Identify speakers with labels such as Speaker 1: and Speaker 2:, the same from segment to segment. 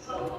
Speaker 1: Bom,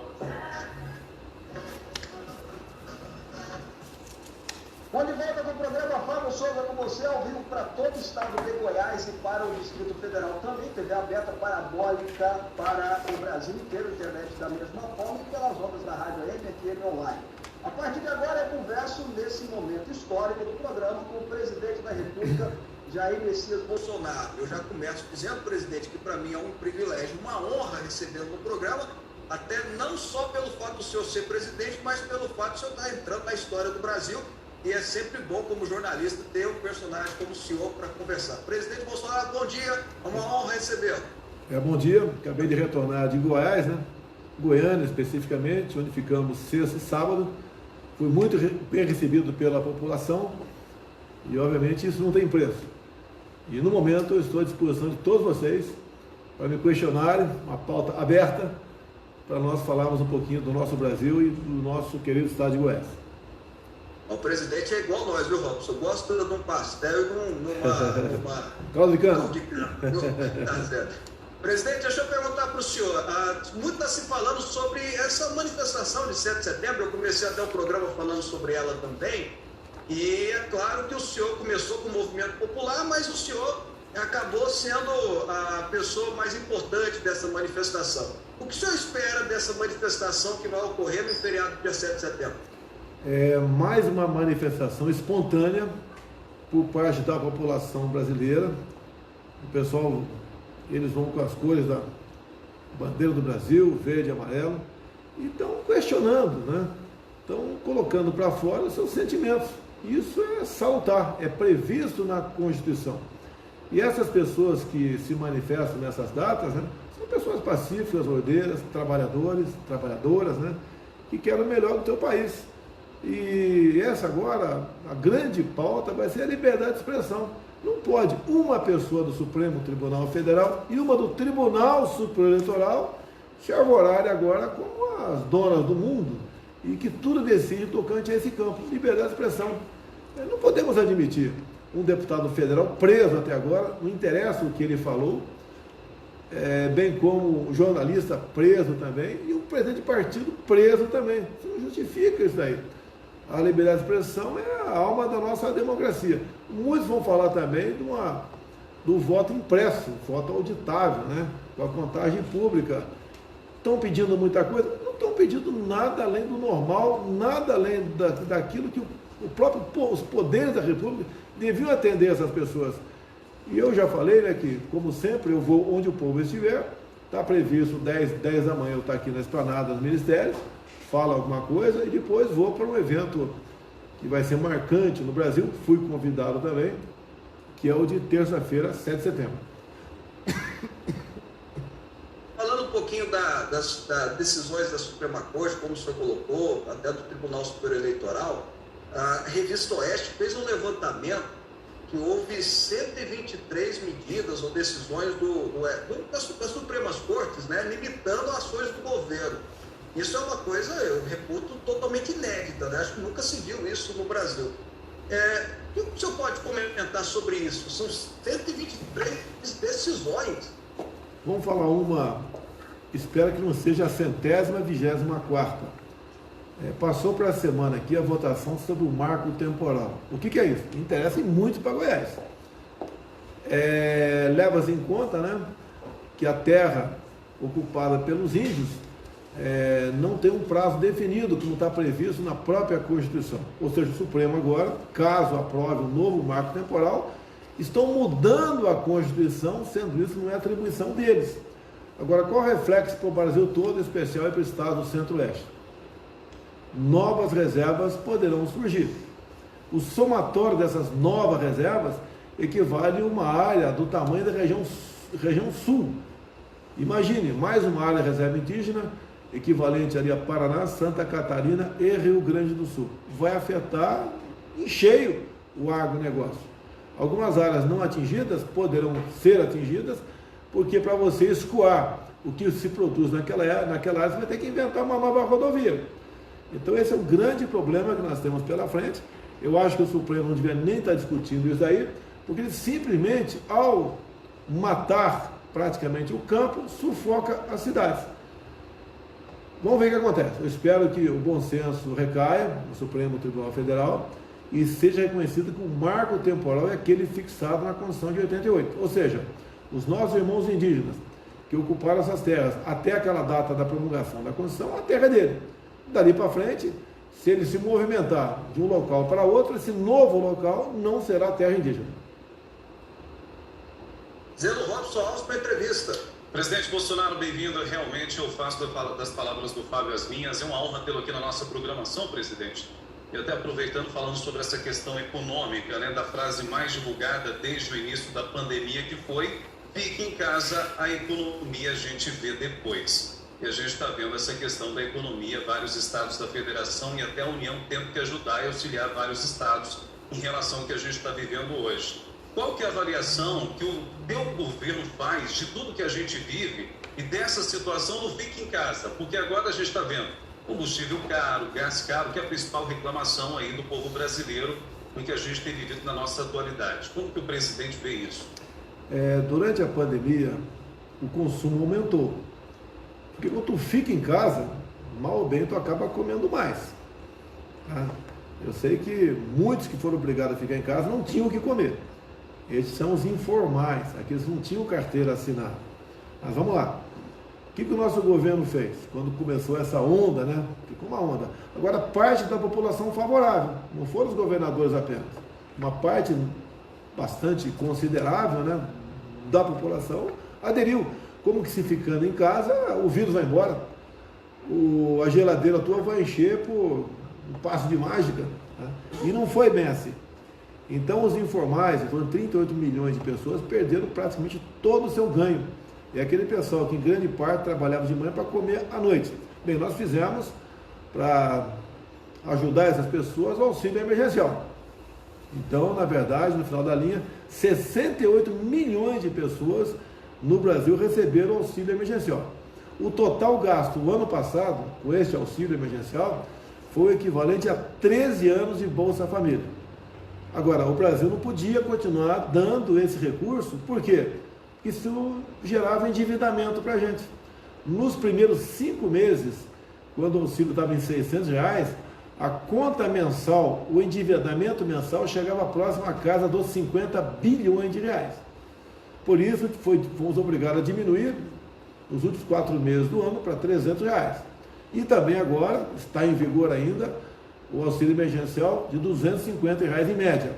Speaker 1: de volta com o programa Fábio Souza com você, ao vivo para todo o estado de Goiás e para o Distrito Federal também, TV aberta parabólica para o Brasil inteiro, internet da mesma forma e pelas ondas da Rádio FM Online. A partir de agora eu converso nesse momento histórico do programa com o presidente da República, Jair Messias Bolsonaro. Eu já começo dizendo, presidente, que para mim é um privilégio, uma honra recebê-lo no programa, até não só pelo fato do senhor ser presidente, mas pelo fato do senhor estar entrando na história do Brasil. E é sempre bom, como jornalista, ter um personagem como o senhor para conversar. Presidente Bolsonaro, bom dia. É uma honra recebê-lo.
Speaker 2: Bom dia. Acabei de retornar de Goiás, né? Goiânia especificamente, onde ficamos sexta e sábado. Fui muito bem recebido pela população e, obviamente, isso não tem preço. E, no momento, eu estou à disposição de todos vocês para me questionarem, uma pauta aberta, para nós falarmos um pouquinho do nosso Brasil e do nosso querido estado de Goiás.
Speaker 1: O presidente é igual nós, viu, Robson? Gosta de um pastel e numa
Speaker 2: caldo de cana.
Speaker 1: Tá certo. Presidente, deixa eu perguntar para o senhor. Muito está se falando sobre essa manifestação de 7 de setembro. Eu comecei até o programa falando sobre ela também. E é claro que o senhor começou com o movimento popular, mas o senhor acabou sendo a pessoa mais importante dessa manifestação. O que o senhor espera dessa manifestação que vai ocorrer no feriado dia 7 de setembro?
Speaker 2: É mais uma manifestação espontânea por parte da população brasileira. O pessoal, eles vão com as cores da bandeira do Brasil, verde e amarelo, e estão questionando, né? Estão colocando para fora os seus sentimentos. Isso é salutar, é previsto na Constituição. E essas pessoas que se manifestam nessas datas, né, são pessoas pacíficas, ordeiras, trabalhadores, trabalhadoras, né, que querem o melhor do teu país. E essa agora, a grande pauta vai ser a liberdade de expressão. Não pode uma pessoa do Supremo Tribunal Federal e uma do Tribunal Superior Eleitoral se arvorarem agora como as donas do mundo e que tudo decide tocante a esse campo. Liberdade de expressão. Não podemos admitir um deputado federal preso até agora, não interessa o que ele falou, bem como um jornalista preso também e um presidente de partido preso também. Isso não justifica isso daí. A liberdade de expressão é a alma da nossa democracia. Muitos vão falar também do voto impresso, voto auditável, né? Com a contagem pública. Estão pedindo muita coisa? Não estão pedindo nada além do normal, nada além daquilo que os poderes da República deviam atender essas pessoas. E eu já falei, né, que, como sempre, eu vou onde o povo estiver. Está previsto 10 da manhã eu estar aqui na esplanada dos ministérios, falo alguma coisa e depois vou para um evento que vai ser marcante no Brasil, fui convidado também, que é o de terça-feira, 7 de setembro.
Speaker 1: Falando um pouquinho das decisões da Suprema Corte, como o senhor colocou, até do Tribunal Superior Eleitoral, a Revista Oeste fez um levantamento que houve 123 medidas ou decisões das Supremas Cortes, né, limitando ações do governo. Isso é uma coisa, eu reputo, totalmente inédita, né? Acho que nunca se viu isso no Brasil. O que o senhor pode comentar sobre isso? São 123 decisões.
Speaker 2: Vamos falar uma, espero que não seja a 124ª. Passou para a semana aqui a votação sobre o marco temporal. O que é isso? Interessa muito para Goiás. Leva-se em conta, né, que a terra ocupada pelos índios não tem um prazo definido, como está previsto na própria Constituição. Ou seja, o Supremo agora, caso aprove um novo marco temporal, estão mudando a Constituição, sendo isso não é atribuição deles. Agora, qual o reflexo para o Brasil todo, em especial e para o estado do Centro-Oeste? Novas reservas poderão surgir. O somatório dessas novas reservas equivale a uma área do tamanho da região sul. Imagine, mais uma área de reserva indígena, equivalente ali a Paraná, Santa Catarina e Rio Grande do Sul. Vai afetar em cheio o agronegócio. Algumas áreas não atingidas poderão ser atingidas, porque para você escoar o que se produz naquela área, você vai ter que inventar uma nova rodovia. Então esse é o grande problema que nós temos pela frente. Eu acho que o Supremo não devia nem estar discutindo isso daí, porque ele simplesmente, ao matar praticamente o campo, sufoca as cidades. Vamos ver o que acontece. Eu espero que o bom senso recaia no Supremo Tribunal Federal e seja reconhecido que o marco temporal é aquele fixado na Constituição de 88. Ou seja, os nossos irmãos indígenas que ocuparam essas terras até aquela data da promulgação da Constituição, a terra é dele. Dali para frente, se ele se movimentar de um local para outro, esse novo local não será terra indígena.
Speaker 3: Zeno Robson Alves para a entrevista.
Speaker 4: Presidente Bolsonaro, bem-vindo. Realmente eu faço das palavras do Fábio as minhas. É uma honra tê-lo aqui na nossa programação, presidente. E até aproveitando, falando sobre essa questão econômica, né, da frase mais divulgada desde o início da pandemia, que foi: fique em casa, a economia a gente vê depois. E a gente está vendo essa questão da economia, vários estados da federação e até a União tendo que ajudar e auxiliar vários estados em relação ao que a gente está vivendo hoje. Qual que é a avaliação que o teu governo faz de tudo que a gente vive e dessa situação do fique em casa? Porque agora a gente está vendo combustível caro, gás caro, que é a principal reclamação aí do povo brasileiro em que a gente tem vivido na nossa atualidade. Como que o presidente vê isso?
Speaker 2: Durante a pandemia, o consumo aumentou. Porque quando tu fica em casa, mal ou bem tu acaba comendo mais. Tá? Eu sei que muitos que foram obrigados a ficar em casa não tinham o que comer. Esses são os informais, aqueles que não tinham carteira assinada. Mas vamos lá. O que o nosso governo fez quando começou essa onda, né? Ficou uma onda. Agora, parte da população favorável, não foram os governadores apenas. Uma parte bastante considerável, né, da população aderiu. Como que se ficando em casa, o vírus vai embora. A geladeira tua vai encher por um passo de mágica. Né? E não foi bem assim. Então, os informais, foram 38 milhões de pessoas, perderam praticamente todo o seu ganho. É aquele pessoal que, em grande parte, trabalhava de manhã para comer à noite. Bem, nós fizemos, para ajudar essas pessoas, o auxílio emergencial. Então, na verdade, no final da linha, 68 milhões de pessoas no Brasil receberam auxílio emergencial. O total gasto o ano passado, com este auxílio emergencial, foi o equivalente a 13 anos de Bolsa Família. Agora, o Brasil não podia continuar dando esse recurso, por quê? Porque isso gerava endividamento para a gente. Nos primeiros 5 meses, quando o auxílio estava em R$600, a conta mensal, o endividamento mensal chegava próximo à casa dos 50 bilhões de reais. Por isso, fomos obrigados a diminuir nos últimos 4 meses do ano para R$300. E também agora, está em vigor ainda, o auxílio emergencial de R$250 em média.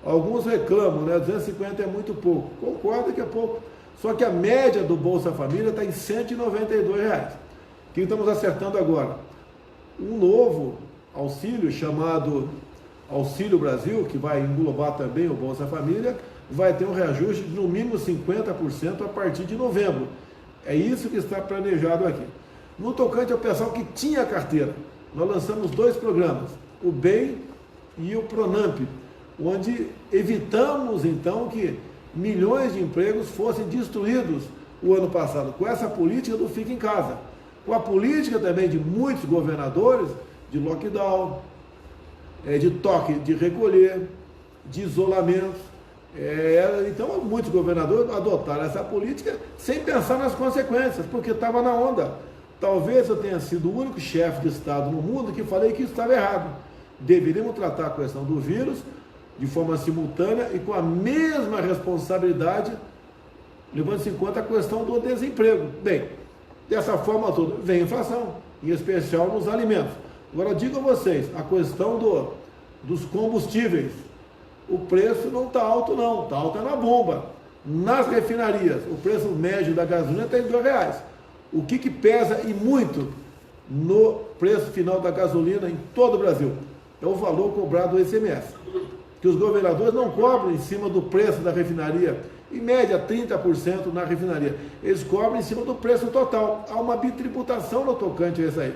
Speaker 2: Alguns reclamam, né? 250 é muito pouco. Concordo que é pouco. Só que a média do Bolsa Família está em R$192. O que estamos acertando agora? Um novo auxílio chamado Auxílio Brasil, que vai englobar também o Bolsa Família, vai ter um reajuste de no mínimo 50% a partir de novembro. É isso que está planejado aqui. No tocante ao pessoal que tinha carteira, nós lançamos 2 programas, o BEM e o PRONAMP, onde evitamos então que milhões de empregos fossem destruídos o ano passado, com essa política do fica em casa, com a política também de muitos governadores de lockdown, de toque de recolher, de isolamento. Então muitos governadores adotaram essa política sem pensar nas consequências, porque estava na onda. Talvez eu tenha sido o único chefe de Estado no mundo que falei que isso estava errado. Deveríamos tratar a questão do vírus de forma simultânea e com a mesma responsabilidade, levando-se em conta a questão do desemprego. Bem, dessa forma toda, vem a inflação, em especial nos alimentos. Agora, eu digo a vocês, a questão dos combustíveis, o preço não está alto não, está alto é na bomba. Nas refinarias, o preço médio da gasolina está em R$2. O que pesa e muito no preço final da gasolina em todo o Brasil? É o valor cobrado do ICMS. Que os governadores não cobram em cima do preço da refinaria, em média 30% na refinaria. Eles cobram em cima do preço total. Há uma bitributação no tocante a isso aí.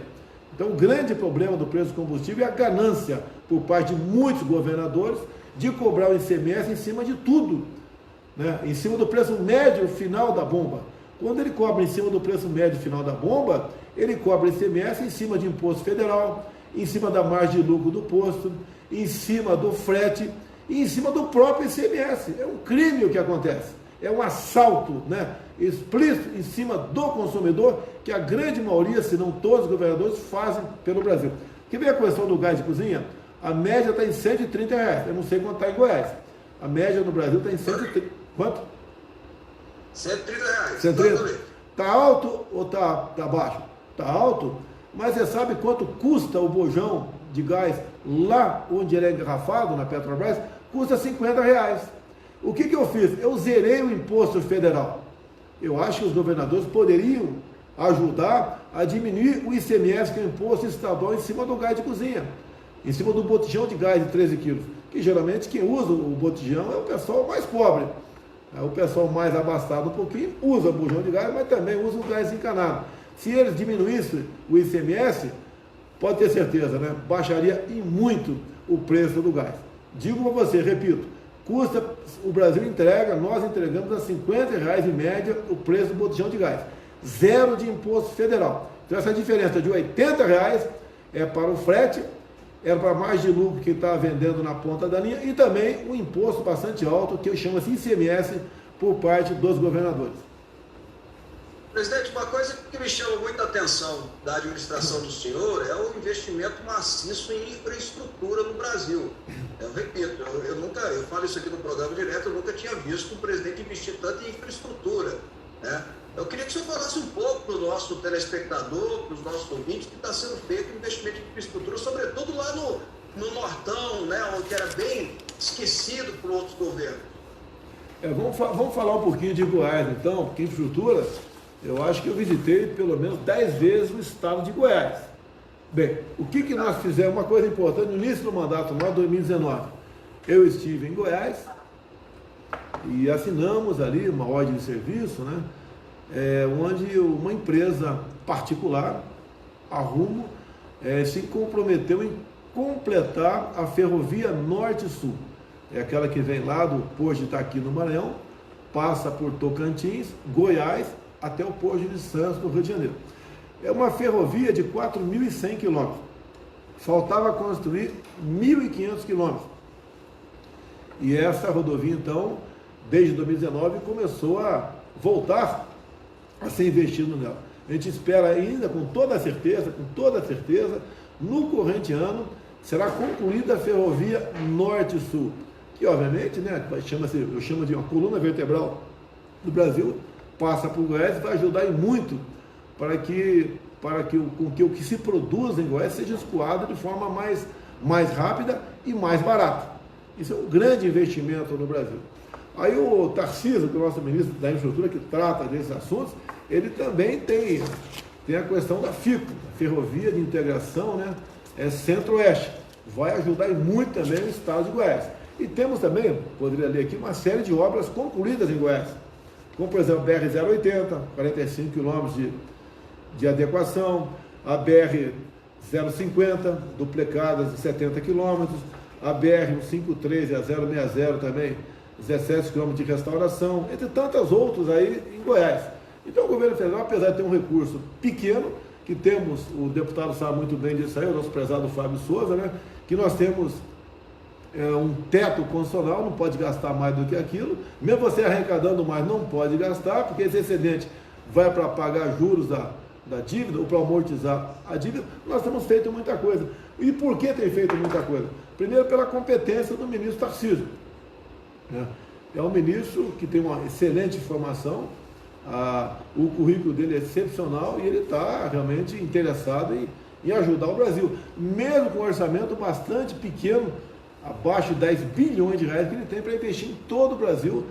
Speaker 2: Então, o grande problema do preço do combustível é a ganância por parte de muitos governadores de cobrar o ICMS em cima de tudo, né? Em cima do preço médio final da bomba. Quando ele cobra em cima do preço médio final da bomba, ele cobra ICMS em cima de imposto federal, em cima da margem de lucro do posto, em cima do frete e em cima do próprio ICMS. É um crime o que acontece, é um assalto, né? explícito em cima do consumidor, que a grande maioria, se não todos os governadores, fazem pelo Brasil. Que vem a questão do gás de cozinha, a média está em R$130. Eu não sei quanto está em Goiás. A média no Brasil está em 130. Quanto?
Speaker 3: R$130.
Speaker 2: 130. Está alto ou está baixo? Está alto, mas você sabe quanto custa o bojão de gás lá onde ele é engarrafado, na Petrobras? Custa R$50. O que eu fiz? Eu zerei o imposto federal. Eu acho que os governadores poderiam ajudar a diminuir o ICMS, que é o imposto estadual, em cima do gás de cozinha, em cima do botijão de gás de 13 quilos, que geralmente quem usa o botijão é o pessoal mais pobre. O pessoal mais abastado um pouquinho usa o bujão de gás, mas também usa o gás encanado. Se eles diminuíssem o ICMS, pode ter certeza, né? Baixaria em muito o preço do gás. Digo para você, repito, custa, o Brasil entrega, nós entregamos a R$50 em média o preço do botijão de gás. Zero de imposto federal. Então essa diferença de R$80 é para o frete, era para mais de lucro que está vendendo na ponta da linha, e também um imposto bastante alto, que chama-se ICMS, por parte dos governadores.
Speaker 3: Presidente, uma coisa que me chama muita atenção da administração do senhor é o investimento maciço em infraestrutura no Brasil. Eu repito, eu falo isso aqui no programa direto, eu nunca tinha visto um presidente investir tanto em infraestrutura, né? Eu queria que o senhor falasse um pouco para o nosso telespectador, para os nossos ouvintes, que está sendo feito investimento em infraestrutura, sobretudo lá no Nortão, né, onde era bem esquecido por outros governos.
Speaker 2: Vamos falar um pouquinho de Goiás, então, porque infraestrutura, eu acho que eu visitei pelo menos 10 vezes o estado de Goiás. Bem, o que nós fizemos? Uma coisa importante, no início do mandato, lá em 2019, eu estive em Goiás e assinamos ali uma ordem de serviço, né? Onde uma empresa particular, a Rumo, se comprometeu em completar a ferrovia Norte-Sul. É aquela que vem lá do Porto de Itaqui, no Maranhão, passa por Tocantins, Goiás, até o Porto de Santos, no Rio de Janeiro. É uma ferrovia de 4.100 quilômetros. Faltava construir 1.500 quilômetros. E essa rodovia, então, desde 2019, começou a voltar a ser investido nela. A gente espera ainda, com toda a certeza, no corrente ano, será concluída a ferrovia Norte-Sul, que obviamente, né, eu chamo de uma coluna vertebral do Brasil, passa por Goiás e vai ajudar em muito para que o que se produz em Goiás seja escoado de forma mais rápida e mais barata. Isso é um grande investimento no Brasil. Aí o Tarcísio, que é o nosso ministro da Infraestrutura, que trata desses assuntos, ele também tem a questão da FICO, a Ferrovia de Integração, né, Centro-Oeste. Vai ajudar em muito também o estado de Goiás. E temos também, poderia ler aqui, uma série de obras concluídas em Goiás, como por exemplo a BR-080, 45 quilômetros de adequação, a BR-050, duplicadas de 70 quilômetros, a BR-153 e a 060 também, 17 quilômetros de restauração, entre tantas outras aí em Goiás. Então o governo federal, apesar de ter um recurso pequeno, que temos, o deputado sabe muito bem disso aí, o nosso prezado Fábio Souza, né, que nós temos um teto constitucional, não pode gastar mais do que aquilo, mesmo você arrecadando mais, não pode gastar, porque esse excedente vai para pagar juros da dívida ou para amortizar a dívida. Nós temos feito muita coisa. E por que tem feito muita coisa? Primeiro, pela competência do ministro Tarcísio. É um ministro que tem uma excelente formação, o currículo dele é excepcional e ele está realmente interessado em ajudar o Brasil, mesmo com um orçamento bastante pequeno, abaixo de 10 bilhões de reais que ele tem para investir em todo o Brasil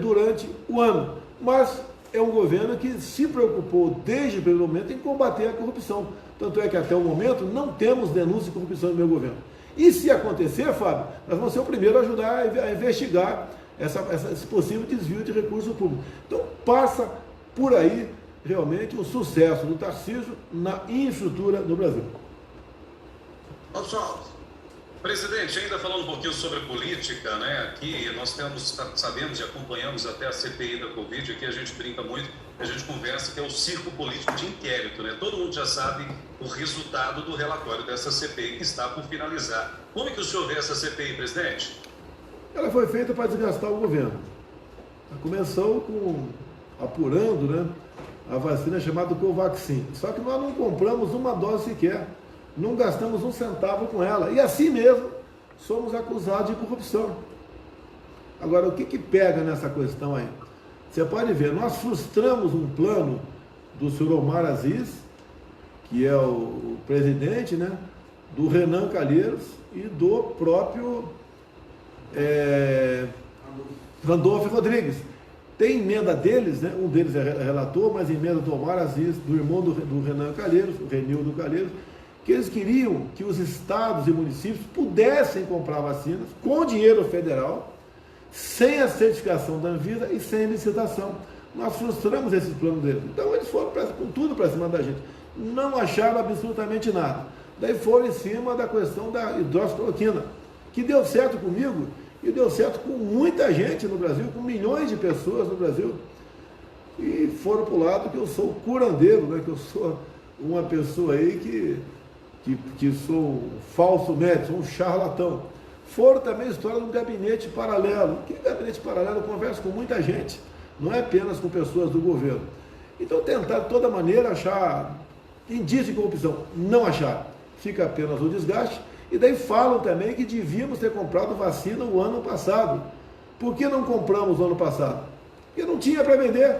Speaker 2: durante o ano. Mas é um governo que se preocupou desde o primeiro momento em combater a corrupção. Tanto é que até o momento não temos denúncia de corrupção no meu governo. E se acontecer, Fábio, nós vamos ser o primeiro a ajudar a investigar esse possível desvio de recursos públicos. Então passa por aí realmente o sucesso do Tarcísio na infraestrutura do Brasil.
Speaker 4: Presidente, ainda falando um pouquinho sobre política, né? Aqui nós sabemos e acompanhamos até a CPI da Covid, aqui a gente brinca muito, a gente conversa que é o circo político de inquérito, né? Todo mundo já sabe o resultado do relatório dessa CPI que está por finalizar. Como é que o senhor vê essa CPI, presidente?
Speaker 2: Ela foi feita para desgastar o governo. Começou com apurando, né, a vacina chamada Covaxin. Só que nós não compramos uma dose sequer, não gastamos um centavo com ela. E assim mesmo, somos acusados de corrupção. Agora, o que pega nessa questão aí? Você pode ver, nós frustramos um plano do senhor Omar Aziz, que é o presidente, né, do Renan Calheiros e do próprio Randolfo Rodrigues. Tem emenda deles, né? Um deles é relator, mas emenda do Omar Aziz, do irmão do Renan Calheiros, o Renildo Calheiros, que eles queriam que os estados e municípios pudessem comprar vacinas com dinheiro federal, sem a certificação da Anvisa e sem licitação. Nós frustramos esse plano deles. Então eles foram com tudo para cima da gente. Não acharam absolutamente nada. Daí foram em cima da questão da hidroxicloroquina, que deu certo comigo e deu certo com muita gente no Brasil, com milhões de pessoas no Brasil. E foram para o lado que eu sou curandeiro, né? Que eu sou uma pessoa aí que sou um falso médico, sou um charlatão. Foram também a história de um gabinete paralelo. Que gabinete paralelo? Eu converso com muita gente, não é apenas com pessoas do governo. Então tentaram de toda maneira achar indício de corrupção. Não acharam. Fica apenas o desgaste. E daí falam também que devíamos ter comprado vacina o ano passado. Por que não compramos o ano passado? Porque não tinha para vender.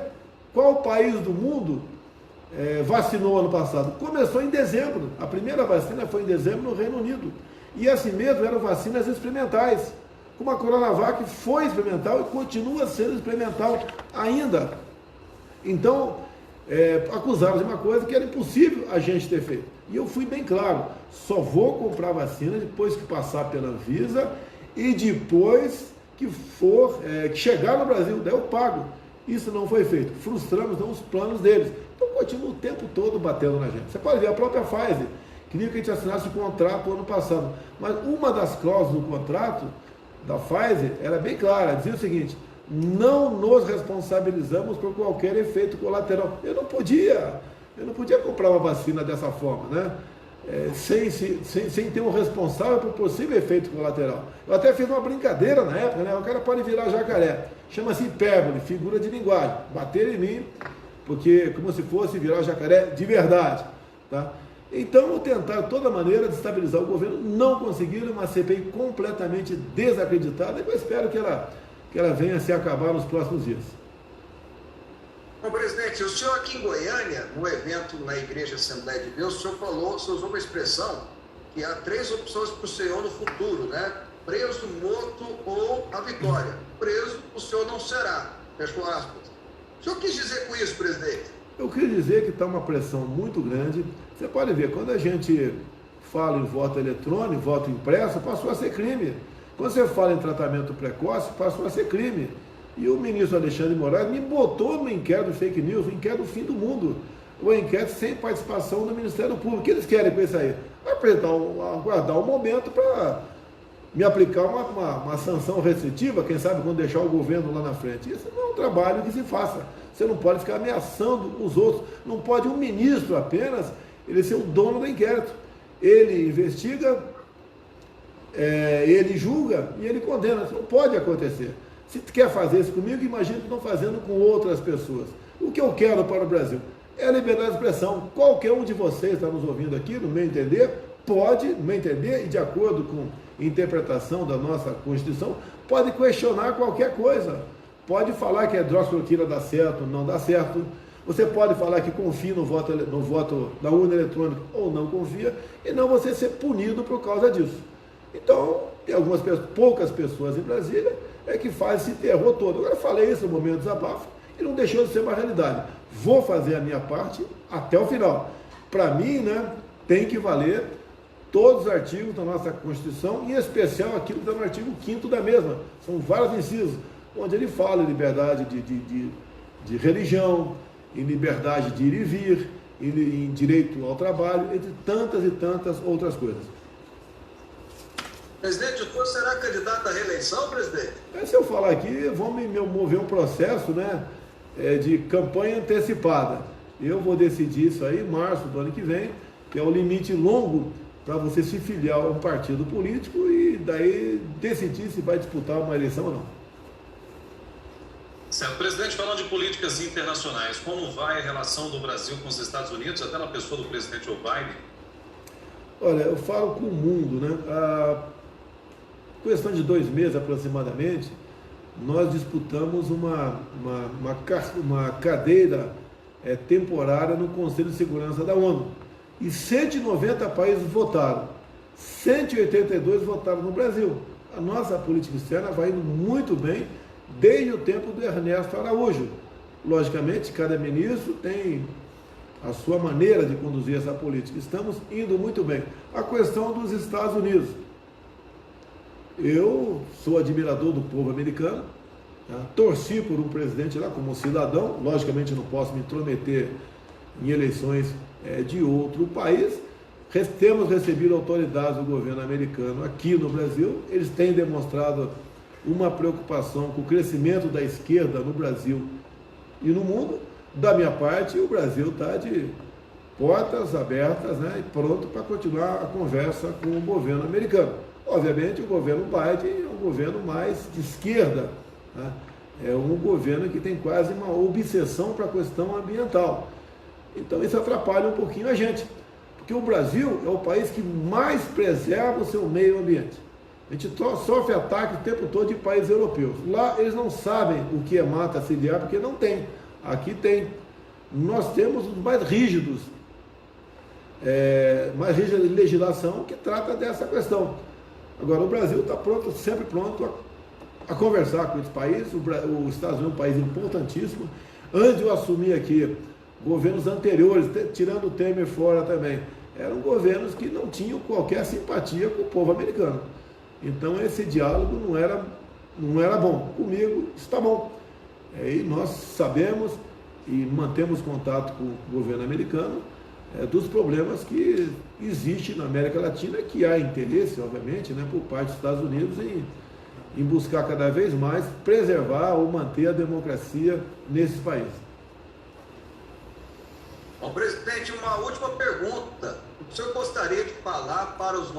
Speaker 2: Qual país do mundo vacinou ano passado? Começou em dezembro. A primeira vacina foi em dezembro no Reino Unido. E assim mesmo eram vacinas experimentais. Como a Coronavac foi experimental e continua sendo experimental ainda. Então, acusaram de uma coisa que era impossível a gente ter feito. E eu fui bem claro, só vou comprar vacina depois que passar pela Anvisa e depois que que chegar no Brasil, daí eu pago. Isso não foi feito. Frustramos os planos deles. Então continua o tempo todo batendo na gente. Você pode ver, a própria Pfizer queria que a gente assinasse o contrato ano passado. Mas uma das cláusulas do contrato da Pfizer era bem clara, dizia o seguinte: não nos responsabilizamos por qualquer efeito colateral. Eu não podia comprar uma vacina dessa forma, né? Sem ter um responsável por possível efeito colateral. Eu até fiz uma brincadeira na época, né? O cara pode virar jacaré. Chama-se hipérbole, figura de linguagem. Bater em mim, porque como se fosse virar jacaré de verdade, tá? Então, tentaram de toda maneira destabilizar o governo, não conseguiram, uma CPI completamente desacreditada, e eu espero que ela venha a se acabar nos próximos dias.
Speaker 3: Bom, presidente, o senhor aqui em Goiânia, no evento na Igreja Assembleia de Deus, o senhor usou uma expressão que há 3 opções para o senhor no futuro, né? Preso, morto ou a vitória. Preso, o senhor não será. Fecho aspas. O senhor quis dizer com isso, presidente?
Speaker 2: Eu quis dizer que está uma pressão muito grande. Você pode ver, quando a gente fala em voto eletrônico, voto impresso, passou a ser crime. Quando você fala em tratamento precoce, passou a ser crime. E o ministro Alexandre de Moraes me botou no inquérito de fake news, o inquérito do fim do mundo. O inquérito sem participação do Ministério Público. O que eles querem com isso aí? Aguardar um momento para me aplicar uma sanção restritiva, quem sabe quando deixar o governo lá na frente. Isso não é um trabalho que se faça. Você não pode ficar ameaçando os outros. Não pode um ministro apenas ele ser o dono do inquérito. Ele investiga, ele julga e ele condena. Isso não pode acontecer. Se quer fazer isso comigo, imagina que estão fazendo com outras pessoas. O que eu quero para o Brasil é a liberdade de expressão. Qualquer um de vocês está nos ouvindo aqui, no meu entender, pode, no meu entender, e de acordo com a interpretação da nossa Constituição, pode questionar qualquer coisa. Pode falar que a hidroxicloroquina dá certo, não dá certo. Você pode falar que confia no voto da urna eletrônica ou não confia, e não você ser punido por causa disso. Então, tem poucas pessoas em Brasília que fazem esse terror todo. Agora, eu falei isso no momento do desabafo e não deixou de ser uma realidade. Vou fazer a minha parte até o final. Para mim, né, tem que valer todos os artigos da nossa Constituição, em especial aquilo que está no artigo 5º da mesma. São vários incisos, onde ele fala em liberdade de religião, em liberdade de ir e vir, em direito ao trabalho, entre tantas e tantas outras coisas.
Speaker 3: Presidente, o senhor será candidato à reeleição, presidente?
Speaker 2: Se eu falar aqui, vão me mover um processo, né, de campanha antecipada. Eu vou decidir isso aí em março do ano que vem, que é o limite longo para você se filiar a um partido político e daí decidir se vai disputar uma eleição ou não.
Speaker 4: Certo. Presidente, falando de políticas internacionais, como vai a relação do Brasil com os Estados Unidos, até na pessoa do presidente Joe Biden?
Speaker 2: Olha, eu falo com o mundo, né? A questão de 2 meses aproximadamente, nós disputamos uma cadeira temporária no Conselho de Segurança da ONU. E 190 países votaram, 182 votaram no Brasil. A nossa política externa vai indo muito bem desde o tempo do Ernesto Araújo. Logicamente, cada ministro tem a sua maneira de conduzir essa política. Estamos indo muito bem. A questão dos Estados Unidos. Eu sou admirador do povo americano, tá? Torci por um presidente lá como cidadão, logicamente não posso me intrometer em eleições de outro país. Temos recebido autoridades do governo americano aqui no Brasil, eles têm demonstrado uma preocupação com o crescimento da esquerda no Brasil e no mundo. Da minha parte, o Brasil está de portas abertas, né, e pronto para continuar a conversa com o governo americano. Obviamente, o governo Biden é um governo mais de esquerda, né? É um governo que tem quase uma obsessão para a questão ambiental. Então, isso atrapalha um pouquinho a gente, porque o Brasil é o país que mais preserva o seu meio ambiente. A gente sofre ataque o tempo todo de países europeus. Lá, eles não sabem o que é mata ciliar, porque não tem. Aqui tem. Nós temos os mais rígida legislação que trata dessa questão. Agora, o Brasil está pronto, sempre pronto a conversar com esse país. Os Estados Unidos é um país importantíssimo. Antes de eu assumir aqui, governos anteriores, tirando o Temer fora também, eram governos que não tinham qualquer simpatia com o povo americano. Então, esse diálogo não era bom. Comigo, está bom. E nós sabemos e mantemos contato com o governo americano dos problemas que existem na América Latina, que há interesse, obviamente, né, por parte dos Estados Unidos em buscar cada vez mais preservar ou manter a democracia nesses países.
Speaker 3: Bom, presidente, uma última pergunta. O senhor gostaria de falar para os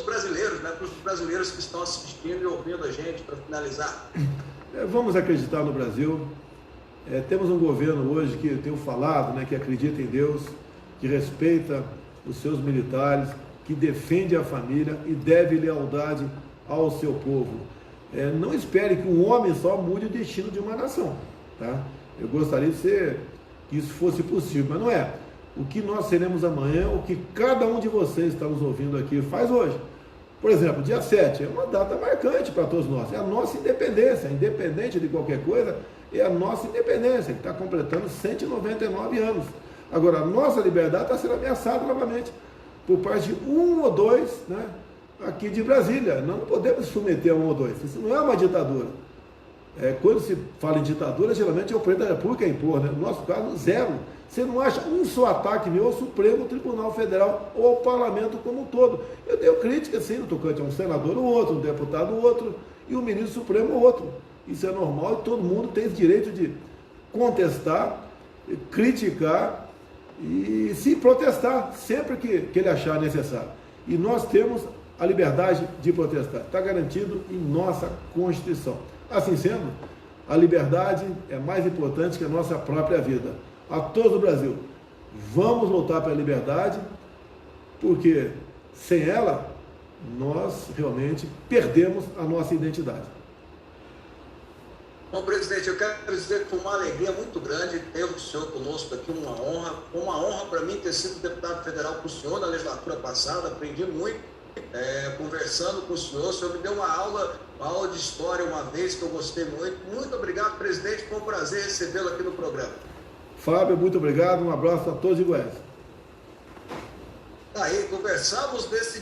Speaker 3: brasileiros, né, para os brasileiros que estão assistindo e ouvindo a gente, para finalizar?
Speaker 2: Vamos acreditar no Brasil. Temos um governo hoje que eu tenho falado, né, que acredita em Deus, que respeita os seus militares, que defende a família e deve lealdade ao seu povo. Não espere que um homem só mude o destino de uma nação, tá? Eu gostaria que isso fosse possível, mas não é. O que nós seremos amanhã, o que cada um de vocês está nos ouvindo aqui faz hoje. Por exemplo, dia 7 é uma data marcante para todos nós, é a nossa independência, independente de qualquer coisa, é a nossa independência, que está completando 199 anos. Agora, a nossa liberdade está sendo ameaçada novamente por parte de um ou dois, né, aqui de Brasília. Nós não podemos submeter a um ou dois, isso não é uma ditadura. Quando se fala em ditadura, geralmente é o presidente da República a impor, né? No nosso caso, zero. Você não acha um só ataque meu ao Supremo Tribunal Federal ou ao Parlamento como um todo. Eu tenho crítica, sim, no tocante a um senador ou outro, um deputado ou outro, e um ministro supremo ou outro. Isso é normal e todo mundo tem esse direito de contestar, criticar e se protestar sempre que ele achar necessário. E nós temos a liberdade de protestar. Está garantido em nossa Constituição. Assim sendo, a liberdade é mais importante que a nossa própria vida. A todos do Brasil, vamos lutar pela liberdade, porque sem ela, nós realmente perdemos a nossa identidade.
Speaker 3: Bom, presidente, eu quero dizer que foi uma alegria muito grande ter o senhor conosco aqui, uma honra para mim ter sido deputado federal com o senhor na legislatura passada, aprendi muito conversando com o senhor me deu uma aula de história uma vez que eu gostei muito. Muito obrigado, presidente, foi um prazer recebê-lo aqui no programa.
Speaker 2: Fábio, muito obrigado, um abraço a todos de Goiás.
Speaker 3: Aí, conversamos desse